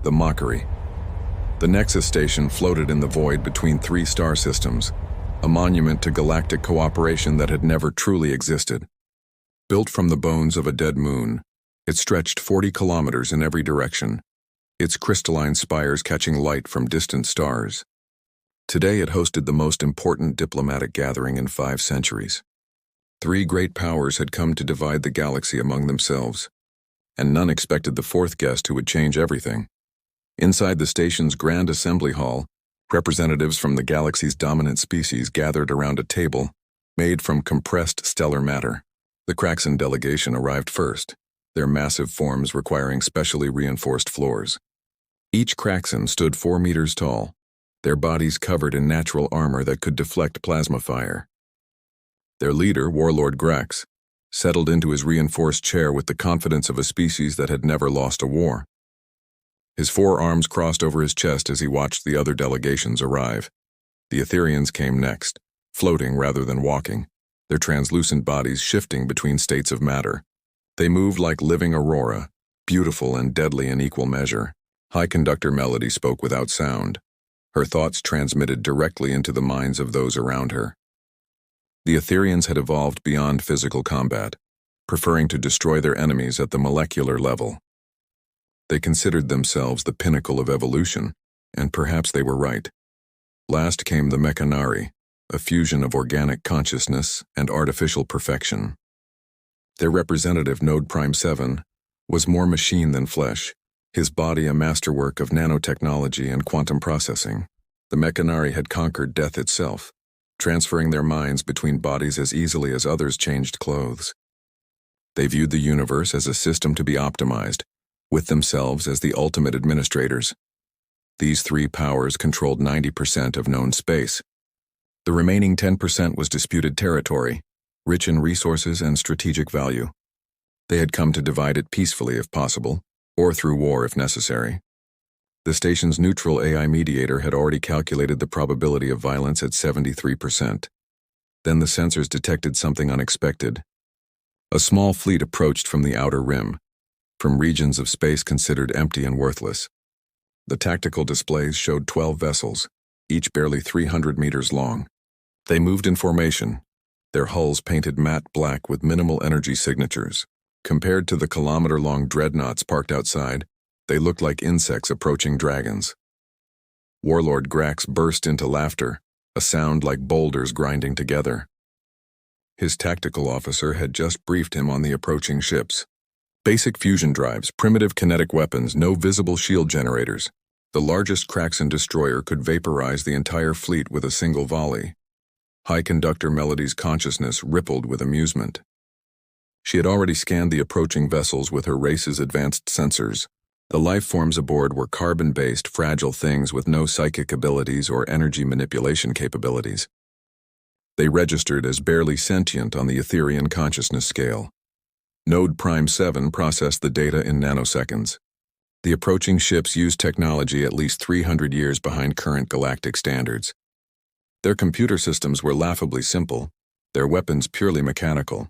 the mockery. The Nexus station floated in the void between three star systems, a monument to galactic cooperation that had never truly existed. Built from the bones of a dead moon, it stretched 40 kilometers in every direction, its crystalline spires catching light from distant stars. Today it hosted the most important diplomatic gathering in 5 centuries. 3 great powers had come to divide the galaxy among themselves, and none expected the fourth guest who would change everything. Inside the station's grand assembly hall, representatives from the galaxy's dominant species gathered around a table made from compressed stellar matter. The Kraxan delegation arrived first, their massive forms requiring specially reinforced floors. Each Kraxan stood 4 meters tall, their bodies covered in natural armor that could deflect plasma fire. Their leader, Warlord Grax, settled into his reinforced chair with the confidence of a species that had never lost a war. His 4 arms crossed over his chest as he watched the other delegations arrive. The Etherians came next, floating rather than walking, their translucent bodies shifting between states of matter. They moved like living aurora, beautiful and deadly in equal measure. High conductor Melody spoke without sound, her thoughts transmitted directly into the minds of those around her. The Etherians had evolved beyond physical combat, preferring to destroy their enemies at the molecular level. They considered themselves the pinnacle of evolution, and perhaps they were right. Last came the Mechanari, a fusion of organic consciousness and artificial perfection. Their representative, Node Prime 7, was more machine than flesh, his body a masterwork of nanotechnology and quantum processing. The Mechanari had conquered death itself, transferring their minds between bodies as easily as others changed clothes. They viewed the universe as a system to be optimized, with themselves as the ultimate administrators. These 3 powers controlled 90% of known space. The remaining 10% was disputed territory, rich in resources and strategic value. They had come to divide it peacefully if possible, or through war if necessary. The station's neutral AI mediator had already calculated the probability of violence at 73%. Then the sensors detected something unexpected. A small fleet approached from the outer rim, from regions of space considered empty and worthless. The tactical displays showed 12 vessels, each barely 300 meters long. They moved in formation, their hulls painted matte black with minimal energy signatures. Compared to the kilometer-long dreadnoughts parked outside, they looked like insects approaching dragons. Warlord Grax burst into laughter, a sound like boulders grinding together. His tactical officer had just briefed him on the approaching ships. Basic fusion drives, primitive kinetic weapons, no visible shield generators. The largest Kraxan destroyer could vaporize the entire fleet with a single volley. High conductor Melody's consciousness rippled with amusement. She had already scanned the approaching vessels with her race's advanced sensors. The life forms aboard were carbon-based, fragile things with no psychic abilities or energy manipulation capabilities. They registered as barely sentient on the Etherian consciousness scale. Node Prime 7 processed the data in nanoseconds. The approaching ships used technology at least 300 years behind current galactic standards. Their computer systems were laughably simple, their weapons purely mechanical.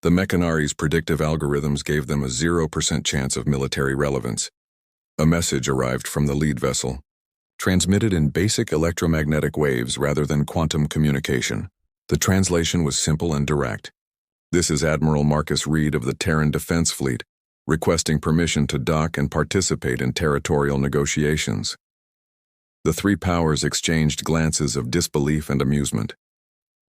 The Mechanari's predictive algorithms gave them a 0% chance of military relevance. A message arrived from the lead vessel, transmitted in basic electromagnetic waves rather than quantum communication. The translation was simple and direct. This is Admiral Marcus Reed of the Terran Defense Fleet, requesting permission to dock and participate in territorial negotiations. The 3 powers exchanged glances of disbelief and amusement.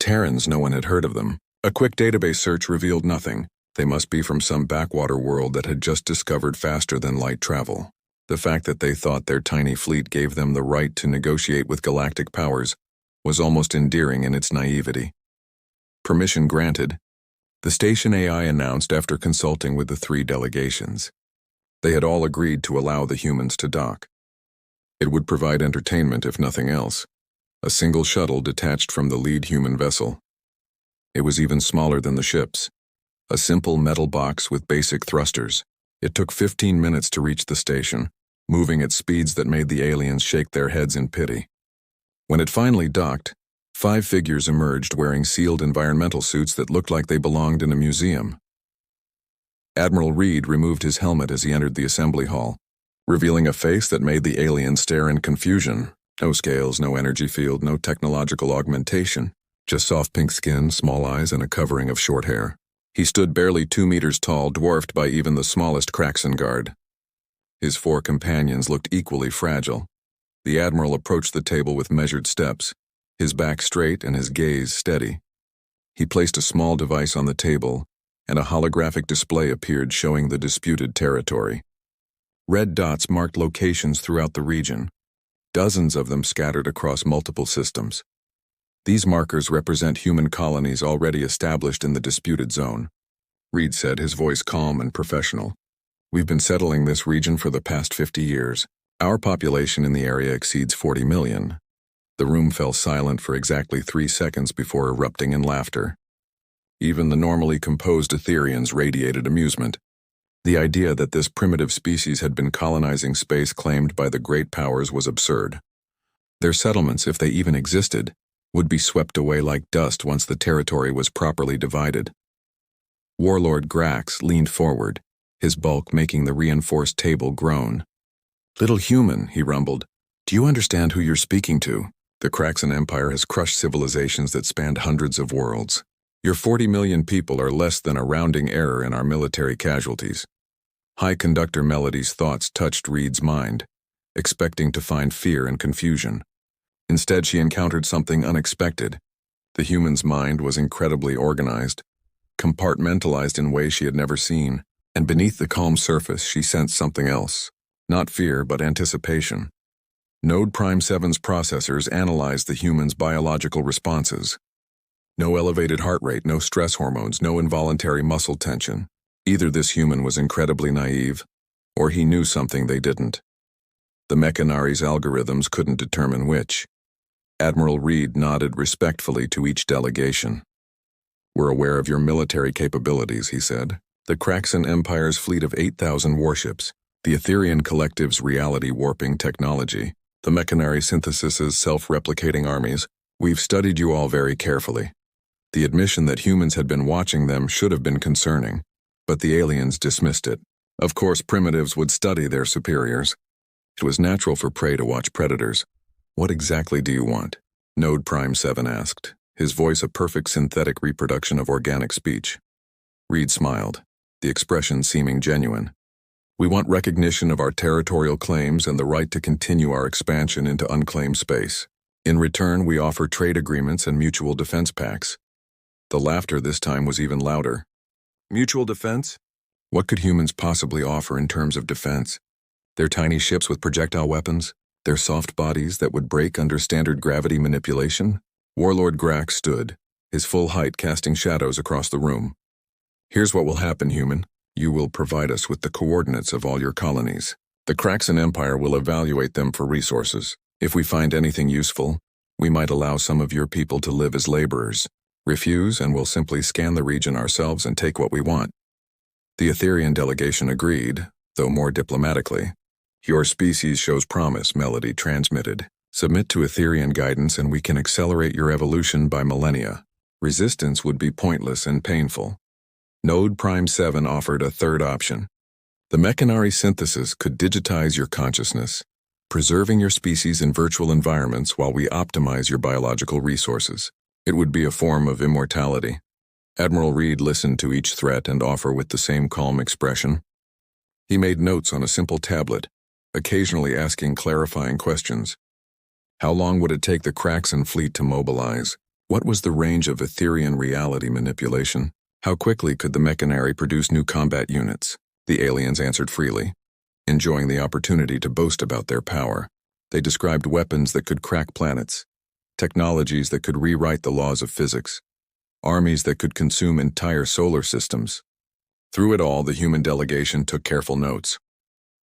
Terrans, no one had heard of them. A quick database search revealed nothing. They must be from some backwater world that had just discovered faster than light travel. The fact that they thought their tiny fleet gave them the right to negotiate with galactic powers was almost endearing in its naivety. Permission granted, the station AI announced after consulting with the 3 delegations. They had all agreed to allow the humans to dock. It would provide entertainment if nothing else. A single shuttle detached from the lead human vessel. It was even smaller than the ships. A simple metal box with basic thrusters. It took 15 minutes to reach the station, moving at speeds that made the aliens shake their heads in pity. When it finally docked, 5 figures emerged wearing sealed environmental suits that looked like they belonged in a museum. Admiral Reed removed his helmet as he entered the assembly hall. revealing a face that made the alien stare in confusion. No scales, no energy field, no technological augmentation. Just soft pink skin, small eyes, and a covering of short hair. He stood barely 2 meters tall, dwarfed by even the smallest Kraxan guard. His 4 companions looked equally fragile. The Admiral approached the table with measured steps, his back straight and his gaze steady. He placed a small device on the table, and a holographic display appeared showing the disputed territory. Red dots marked locations throughout the region, dozens of them scattered across multiple systems. These markers represent human colonies already established in the disputed zone. Reed said, his voice calm and professional. We've been settling this region for the past 50 years. Our population in the area exceeds 40 million. The room fell silent for exactly 3 seconds before erupting in laughter. Even the normally composed Etherians radiated amusement. The idea that this primitive species had been colonizing space claimed by the great powers was absurd. Their settlements, if they even existed, would be swept away like dust once the territory was properly divided. Warlord Grax leaned forward, his bulk making the reinforced table groan. "Little human," he rumbled, "do you understand who you're speaking to? The Kraxan Empire has crushed civilizations that spanned hundreds of worlds. Your 40 million people are less than a rounding error in our military casualties." High conductor Melody's thoughts touched Reed's mind, expecting to find fear and confusion. Instead, she encountered something unexpected. The human's mind was incredibly organized, compartmentalized in ways she had never seen, and beneath the calm surface she sensed something else. Not fear, but anticipation. Node Prime 7's processors analyzed the human's biological responses. No elevated heart rate, no stress hormones, no involuntary muscle tension. Either this human was incredibly naive, or he knew something they didn't. The Mechanari's algorithms couldn't determine which. Admiral Reed nodded respectfully to each delegation. "We're aware of your military capabilities," he said. "The Kraxan Empire's fleet of 8,000 warships, the Etherian Collective's reality warping technology, the Mechanari Synthesis's self-replicating armies. We've studied you all very carefully." The admission that humans had been watching them should have been concerning, but the aliens dismissed it. Of course, primitives would study their superiors. It was natural for prey to watch predators. "What exactly do you want?" Node Prime 7 asked, his voice a perfect synthetic reproduction of organic speech. Reed smiled, the expression seeming genuine. "We want recognition of our territorial claims and the right to continue our expansion into unclaimed space. In return, we offer trade agreements and mutual defense pacts." The laughter this time was even louder. "Mutual defense? What could humans possibly offer in terms of defense? Their tiny ships with projectile weapons? Their soft bodies that would break under standard gravity manipulation?" Warlord Grax stood, his full height casting shadows across the room. "Here's what will happen, human. You will provide us with the coordinates of all your colonies. The Kraxan Empire will evaluate them for resources. If we find anything useful, we might allow some of your people to live as laborers. Refuse, and we'll simply scan the region ourselves and take what we want." The Etherian delegation agreed, though more diplomatically. "Your species shows promise," Melody transmitted. "Submit to Etherian guidance and we can accelerate your evolution by millennia. Resistance would be pointless and painful." Node Prime 7 offered a third option. The Mechanari synthesis could digitize your consciousness, preserving your species in virtual environments while we optimize your biological resources. It would be a form of immortality. Admiral Reed listened to each threat and offer with the same calm expression. He made notes on a simple tablet, occasionally asking clarifying questions. How long would it take the Kraxan fleet to mobilize? What was the range of Etherian reality manipulation? How quickly could the Mechanari produce new combat units? The aliens answered freely, enjoying the opportunity to boast about their power. They described weapons that could crack planets, technologies that could rewrite the laws of physics, armies that could consume entire solar systems. Through it all, the human delegation took careful notes.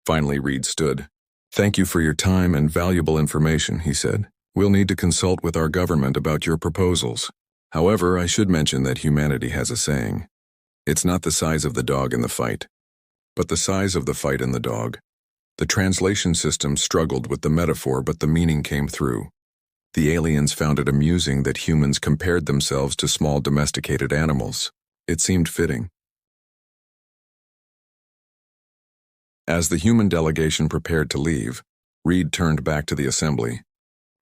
Finally, Reed stood. "Thank you for your time and valuable information," he said. "We'll need to consult with our government about your proposals. However, I should mention that humanity has a saying. It's not the size of the dog in the fight, but the size of the fight in the dog." The translation system struggled with the metaphor, but the meaning came through. The aliens found it amusing that humans compared themselves to small domesticated animals. It seemed fitting. As the human delegation prepared to leave, Reed turned back to the assembly.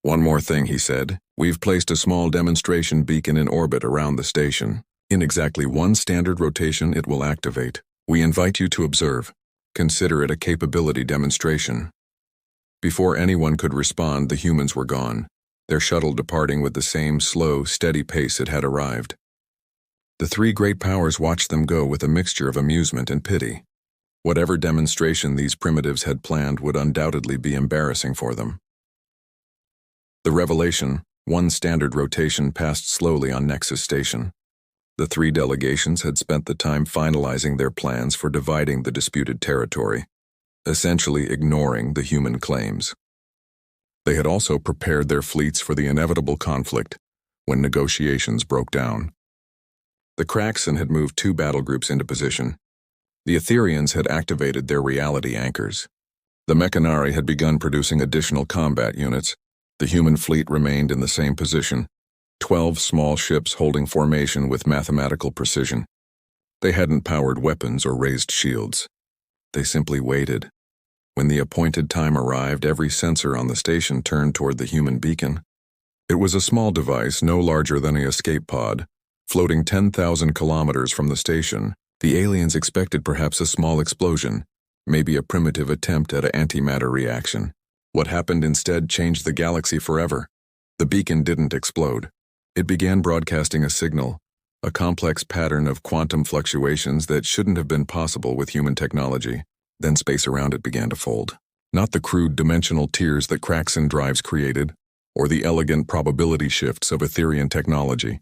"One more thing," he said. "We've placed a small demonstration beacon in orbit around the station. In exactly one standard rotation, it will activate. We invite you to observe. Consider it a capability demonstration." Before anyone could respond, the humans were gone, their shuttle departing with the same slow, steady pace it had arrived. The three great powers watched them go with a mixture of amusement and pity. Whatever demonstration these primitives had planned would undoubtedly be embarrassing for them. The revelation, one standard rotation, passed slowly on Nexus Station. The three delegations had spent the time finalizing their plans for dividing the disputed territory, essentially ignoring the human claims. They had also prepared their fleets for the inevitable conflict when negotiations broke down. The Kraxan had moved two battle groups into position. The Etherians had activated their reality anchors. The Mechanari had begun producing additional combat units. The human fleet remained in the same position, 12 small ships holding formation with mathematical precision. They hadn't powered weapons or raised shields. They simply waited. When the appointed time arrived, every sensor on the station turned toward the human beacon. It was a small device, no larger than an escape pod, floating 10,000 kilometers from the station. The aliens expected perhaps a small explosion, maybe a primitive attempt at an antimatter reaction. What happened instead changed the galaxy forever. The beacon didn't explode. It began broadcasting a signal, a complex pattern of quantum fluctuations that shouldn't have been possible with human technology. Then space around it began to fold. Not the crude dimensional tiers that Kraxan drives created, or the elegant probability shifts of Etherian technology.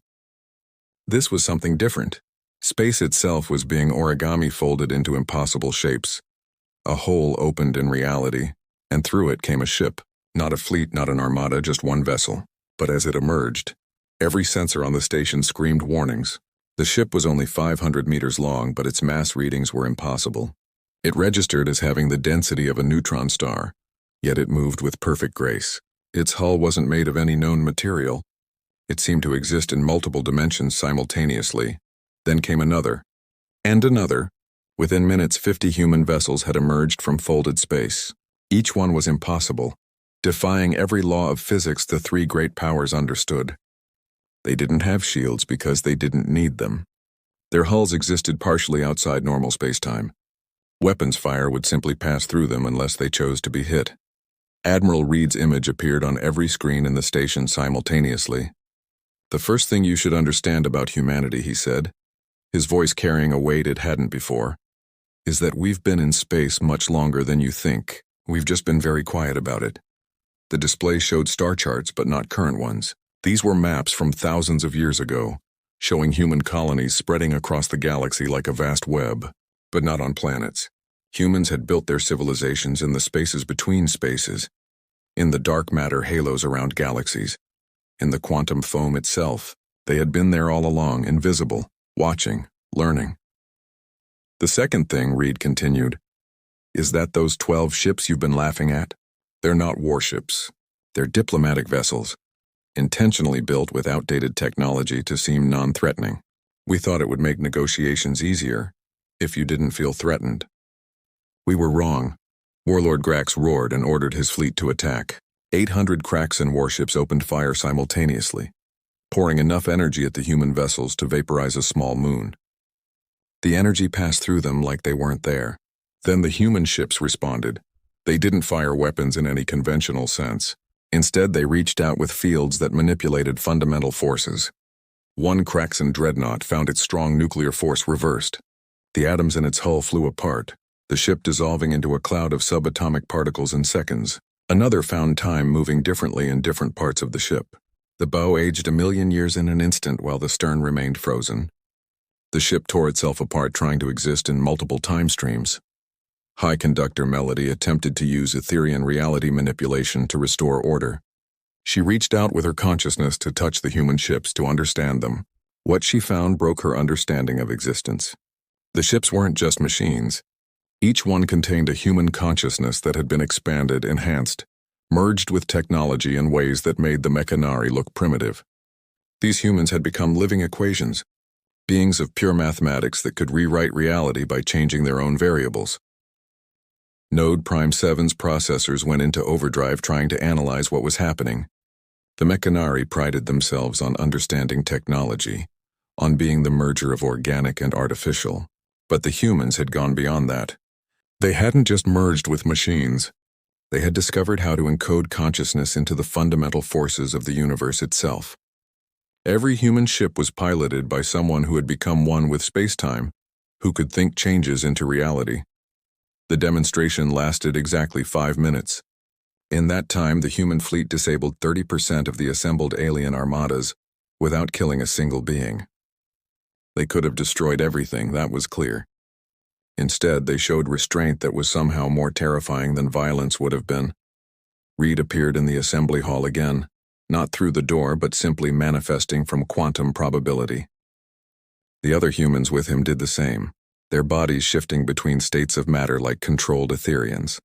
This was something different. Space itself was being origami folded into impossible shapes. A hole opened in reality, and through it came a ship. Not a fleet, not an armada, just one vessel. But as it emerged, every sensor on the station screamed warnings. The ship was only 500 meters long, but its mass readings were impossible. It registered as having the density of a neutron star, yet it moved with perfect grace. Its hull wasn't made of any known material. It seemed to exist in multiple dimensions simultaneously. Then came another, and another. Within minutes, 50 human vessels had emerged from folded space. Each one was impossible, defying every law of physics the three great powers understood. They didn't have shields because they didn't need them. Their hulls existed partially outside normal spacetime. Weapons fire would simply pass through them unless they chose to be hit. Admiral Reed's image appeared on every screen in the station simultaneously. "The first thing you should understand about humanity," he said, his voice carrying a weight it hadn't before, "is that we've been in space much longer than you think. We've just been very quiet about it." The display showed star charts, but not current ones. These were maps from thousands of years ago, showing human colonies spreading across the galaxy like a vast web, but not on planets. Humans had built their civilizations in the spaces between spaces, in the dark matter halos around galaxies, in the quantum foam itself. They had been there all along, invisible, watching, learning. "The second thing," Reed continued, "is that those 12 ships you've been laughing at, they're not warships. They're diplomatic vessels, intentionally built with outdated technology to seem non-threatening. We thought it would make negotiations easier if you didn't feel threatened." We were wrong. Warlord Grax roared and ordered his fleet to attack. 800 Kraxan warships opened fire simultaneously, pouring enough energy at the human vessels to vaporize a small moon. The energy passed through them like they weren't there. Then the human ships responded. They didn't fire weapons in any conventional sense. Instead, they reached out with fields that manipulated fundamental forces. One Kraxan dreadnought found its strong nuclear force reversed. The atoms in its hull flew apart, the ship dissolving into a cloud of subatomic particles in seconds. Another found time moving differently in different parts of the ship. The bow aged 1,000,000 years in an instant while the stern remained frozen. The ship tore itself apart, trying to exist in multiple time streams. High Conductor Melody attempted to use Etherian reality manipulation to restore order. She reached out with her consciousness to touch the human ships, to understand them. What she found broke her understanding of existence. The ships weren't just machines. Each one contained a human consciousness that had been expanded, enhanced, merged with technology in ways that made the Mechanari look primitive. These humans had become living equations, beings of pure mathematics that could rewrite reality by changing their own variables. Node Prime 7's processors went into overdrive trying to analyze what was happening. The Mechanari prided themselves on understanding technology, on being the merger of organic and artificial. But the humans had gone beyond that. They hadn't just merged with machines. They had discovered how to encode consciousness into the fundamental forces of the universe itself. Every human ship was piloted by someone who had become one with space-time, who could think changes into reality. The demonstration lasted exactly 5 minutes. In that time, the human fleet disabled 30% of the assembled alien armadas without killing a single being. They could have destroyed everything, that was clear. Instead, they showed restraint that was somehow more terrifying than violence would have been. Reed appeared in the assembly hall again, not through the door but simply manifesting from quantum probability. The other humans with him did the same, their bodies shifting between states of matter like controlled Etherians.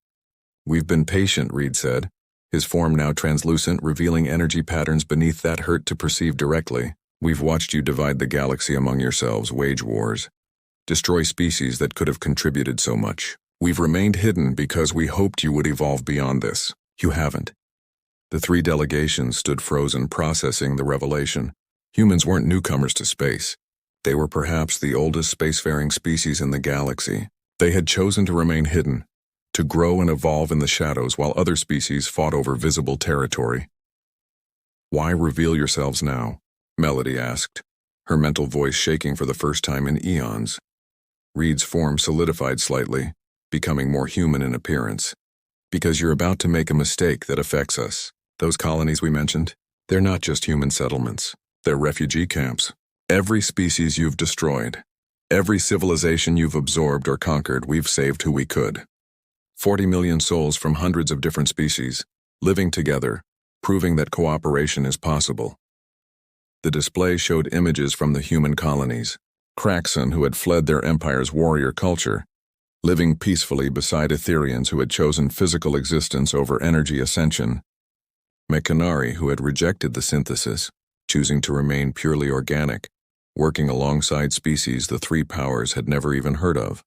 "We've been patient," Reed said, his form now translucent, revealing energy patterns beneath that hurt to perceive directly. "We've watched you divide the galaxy among yourselves, wage wars, destroy species that could have contributed so much. We've remained hidden because we hoped you would evolve beyond this. You haven't." The 3 delegations stood frozen, processing the revelation. Humans weren't newcomers to space. They were perhaps the oldest spacefaring species in the galaxy. They had chosen to remain hidden, to grow and evolve in the shadows while other species fought over visible territory. "Why reveal yourselves now?" Melody asked, her mental voice shaking for the first time in eons. Reed's form solidified slightly, becoming more human in appearance. "Because you're about to make a mistake that affects us. Those colonies we mentioned, they're not just human settlements. They're refugee camps. Every species you've destroyed, every civilization you've absorbed or conquered, we've saved who we could. 40 million souls from hundreds of different species, living together, proving that cooperation is possible." The display showed images from the human colonies. Craxon, who had fled their empire's warrior culture, living peacefully beside Etherians who had chosen physical existence over energy ascension. Mechanari, who had rejected the synthesis, choosing to remain purely organic, working alongside species the 3 powers had never even heard of.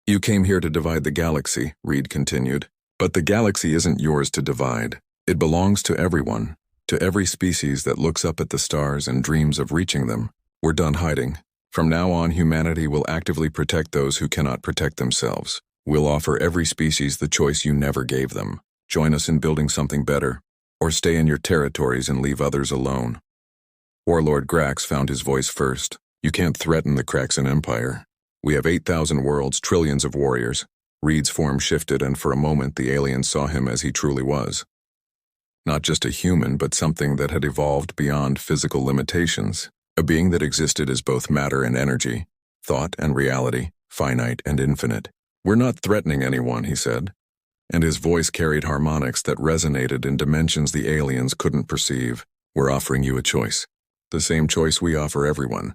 "You came here to divide the galaxy," Reed continued. "But the galaxy isn't yours to divide. It belongs to everyone, to every species that looks up at the stars and dreams of reaching them. We're done hiding. From now on, humanity will actively protect those who cannot protect themselves. We'll offer every species the choice you never gave them. Join us in building something better, or stay in your territories and leave others alone." Warlord Grax found his voice first. "You can't threaten the Craxon Empire. We have 8,000 worlds, trillions of warriors." Reed's form shifted, and for a moment the aliens saw him as he truly was. Not just a human, but something that had evolved beyond physical limitations. A being that existed as both matter and energy, thought and reality, finite and infinite. "We're not threatening anyone," he said, and his voice carried harmonics that resonated in dimensions the aliens couldn't perceive. "We're offering you a choice. The same choice we offer everyone.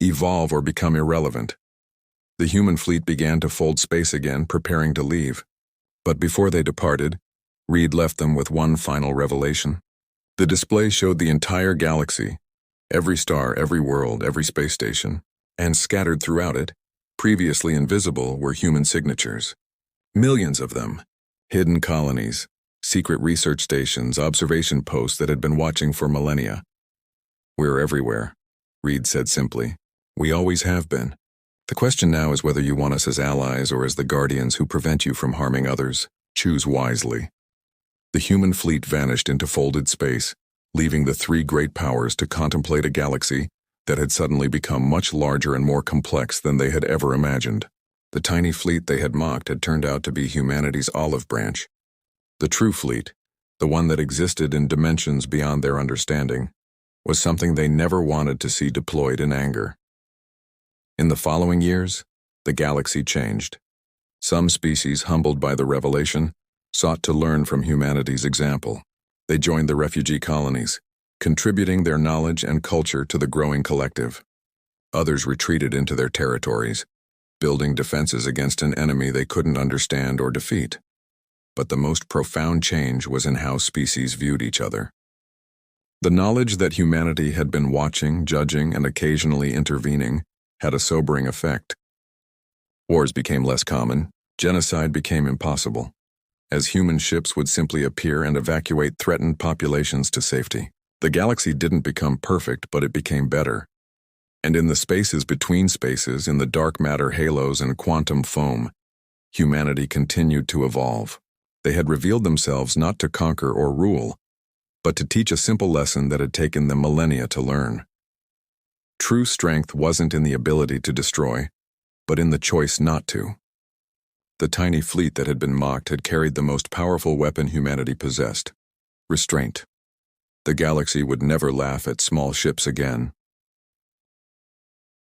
Evolve or become irrelevant." The human fleet began to fold space again, preparing to leave. But before they departed, Reed left them with one final revelation. The display showed the entire galaxy, every star, every world, every space station, and scattered throughout it, previously invisible, were human signatures. Millions of them. Hidden colonies, secret research stations, observation posts that had been watching for millennia. "We're everywhere," Reed said simply. "We always have been. The question now is whether you want us as allies or as the guardians who prevent you from harming others. Choose wisely." The human fleet vanished into folded space, leaving the 3 great powers to contemplate a galaxy that had suddenly become much larger and more complex than they had ever imagined. The tiny fleet they had mocked had turned out to be humanity's olive branch. The true fleet, the one that existed in dimensions beyond their understanding, was something they never wanted to see deployed in anger. In the following years, the galaxy changed. Some species, humbled by the revelation, sought to learn from humanity's example. They joined the refugee colonies, contributing their knowledge and culture to the growing collective. Others retreated into their territories, building defenses against an enemy they couldn't understand or defeat. But the most profound change was in how species viewed each other. The knowledge that humanity had been watching, judging, and occasionally intervening had a sobering effect. Wars became less common, genocide became impossible, as human ships would simply appear and evacuate threatened populations to safety. The galaxy didn't become perfect, but it became better. And in the spaces between spaces, in the dark matter halos and quantum foam, humanity continued to evolve. They had revealed themselves not to conquer or rule, but to teach a simple lesson that had taken them millennia to learn. True strength wasn't in the ability to destroy, but in the choice not to. The tiny fleet that had been mocked had carried the most powerful weapon humanity possessed: restraint. The galaxy would never laugh at small ships again.